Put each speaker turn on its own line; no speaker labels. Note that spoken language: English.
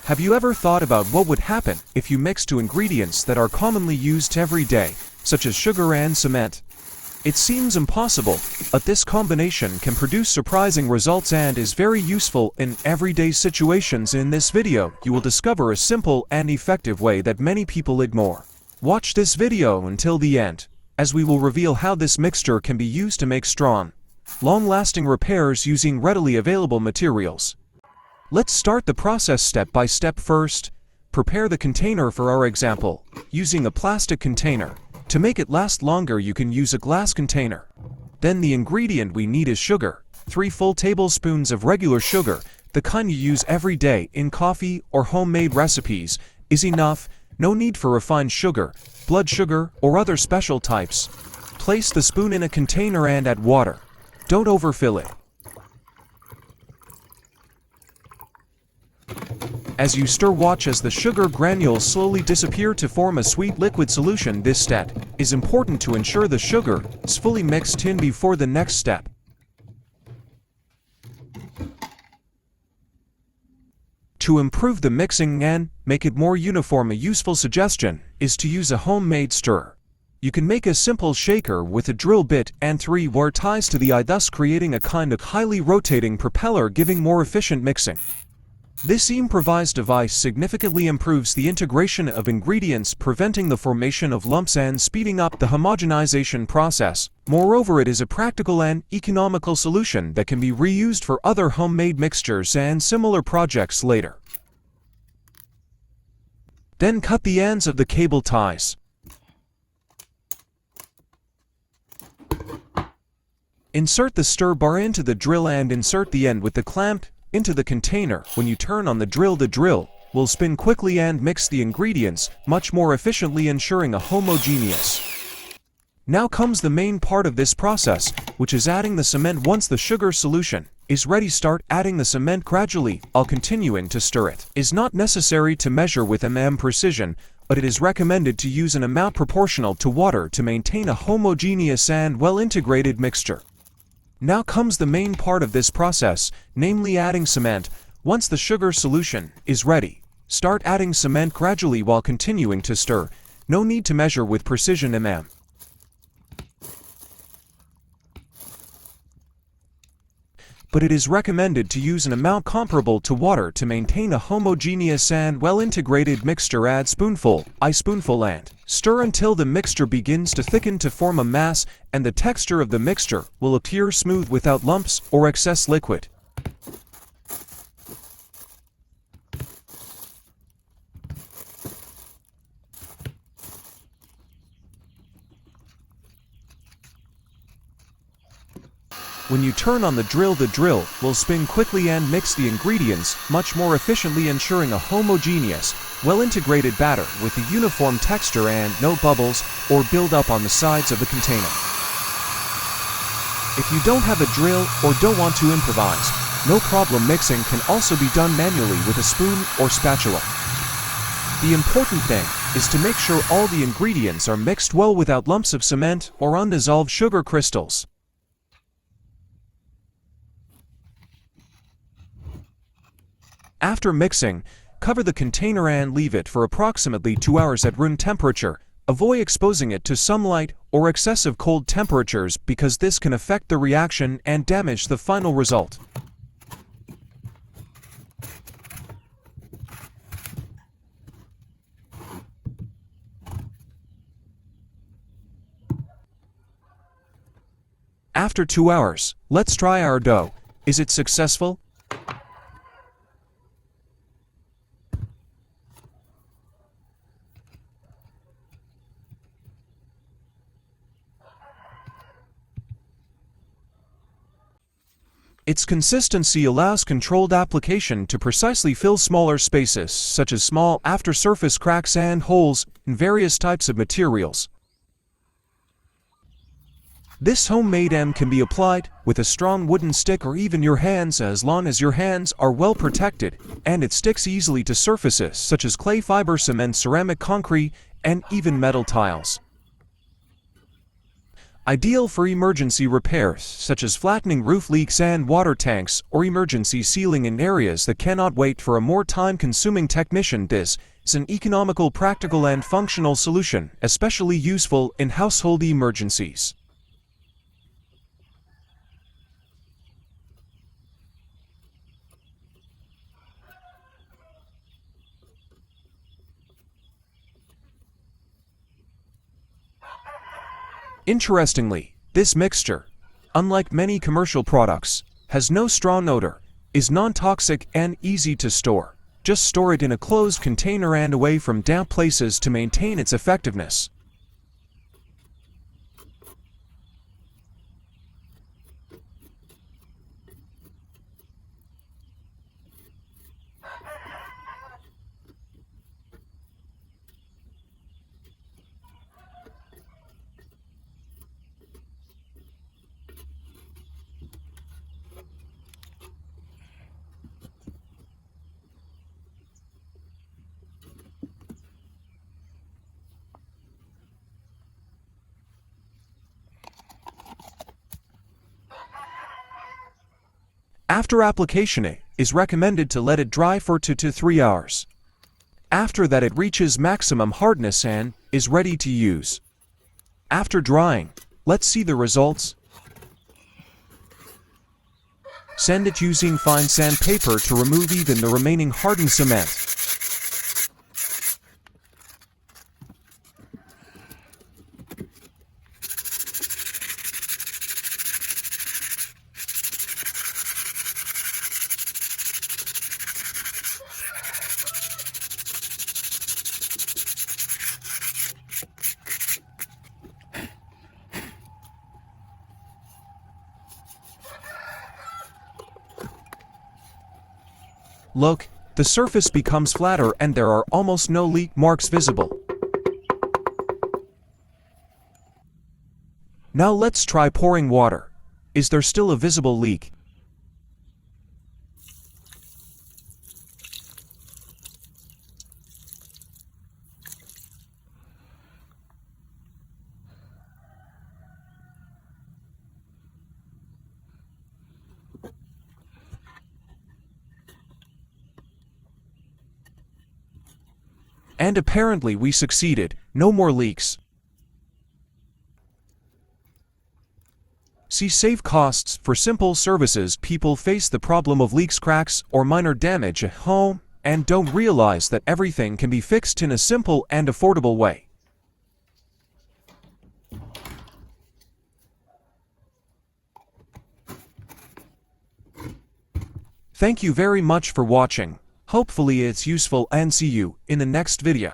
Have you ever thought about what would happen if you mix two ingredients that are commonly used every day, such as sugar and cement? It seems impossible, but this combination can produce surprising results and is very useful in everyday situations. In this video, you will discover a simple and effective way that many people ignore. Watch this video until the end, as we will reveal how this mixture can be used to make strong, long-lasting repairs using readily available materials. Let's start the process step by step. First, prepare the container for our example, using a plastic container. To make it last longer, you can use a glass container. Then the ingredient we need is sugar. 3 full tablespoons of regular sugar, the kind you use every day in coffee or homemade recipes, is enough. No need for refined sugar, blood sugar, or other special types. Place the spoon in a container and add water. Don't overfill it. As you stir, watch as the sugar granules slowly disappear to form a sweet liquid solution. This step is important to ensure the sugar is fully mixed in before the next step. To improve the mixing and make it more uniform, a useful suggestion is to use a homemade stirrer. You can make a simple shaker with a drill bit and 3 wire ties to the eye, thus creating a kind of highly rotating propeller, giving more efficient mixing. This improvised device significantly improves the integration of ingredients, preventing the formation of lumps and speeding up the homogenization process. Moreover, it is a practical and economical solution that can be reused for other homemade mixtures and similar projects later. Then cut the ends of the cable ties. Insert the stir bar into the drill and insert the end with the clamp into the container. When you turn on the drill will spin quickly and mix the ingredients much more efficiently, ensuring a homogeneous. Now comes the main part of this process, which is adding the cement. Once the sugar solution is ready, start adding the cement gradually while continuing to stir it. It is not necessary to measure with precision, but it is recommended to use an amount proportional to water to maintain a homogeneous and well-integrated mixture. Now comes the main part of this process, namely adding cement. Once the sugar solution is ready, start adding cement gradually while continuing to stir. No need to measure with precision. But it is recommended to use an amount comparable to water to maintain a homogeneous and well-integrated mixture. Add spoonful and stir until the mixture begins to thicken to form a mass, and the texture of the mixture will appear smooth without lumps or excess liquid. When you turn on the drill will spin quickly and mix the ingredients much more efficiently, ensuring a homogeneous, well-integrated batter with a uniform texture and no bubbles or build-up on the sides of the container. If you don't have a drill or don't want to improvise, no problem. Mixing can also be done manually with a spoon or spatula. The important thing is to make sure all the ingredients are mixed well without lumps of cement or undissolved sugar crystals. After mixing, cover the container and leave it for approximately 2 hours at room temperature. Avoid exposing it to sunlight or excessive cold temperatures, because this can affect the reaction and damage the final result. After 2 hours, let's try our dough. Is it successful? Its consistency allows controlled application to precisely fill smaller spaces, such as small after-surface cracks and holes in various types of materials. This homemade can be applied with a strong wooden stick or even your hands, as long as your hands are well protected and it sticks easily to surfaces such as clay, fiber, cement, ceramic, concrete, and even metal tiles. Ideal for emergency repairs, such as flattening roof leaks and water tanks, or emergency sealing in areas that cannot wait for a more time-consuming technician. This is an economical, practical, and functional solution, especially useful in household emergencies. Interestingly, this mixture, unlike many commercial products, has no strong odor, is non-toxic, and easy to store. Just store it in a closed container and away from damp places to maintain its effectiveness. After application, it is recommended to let it dry for 2 to 3 hours. After that, it reaches maximum hardness and is ready to use. After drying, let's see the results. Sand it using fine sandpaper to remove even the remaining hardened cement. Look, the surface becomes flatter and there are almost no leak marks visible. Now let's try pouring water. Is there still a visible leak? And apparently we succeeded, no more leaks. See, save costs. For simple services, people face the problem of leaks, cracks, or minor damage at home, and don't realize that everything can be fixed in a simple and affordable way. Thank you very much for watching. Hopefully it's useful, and see you in the next video.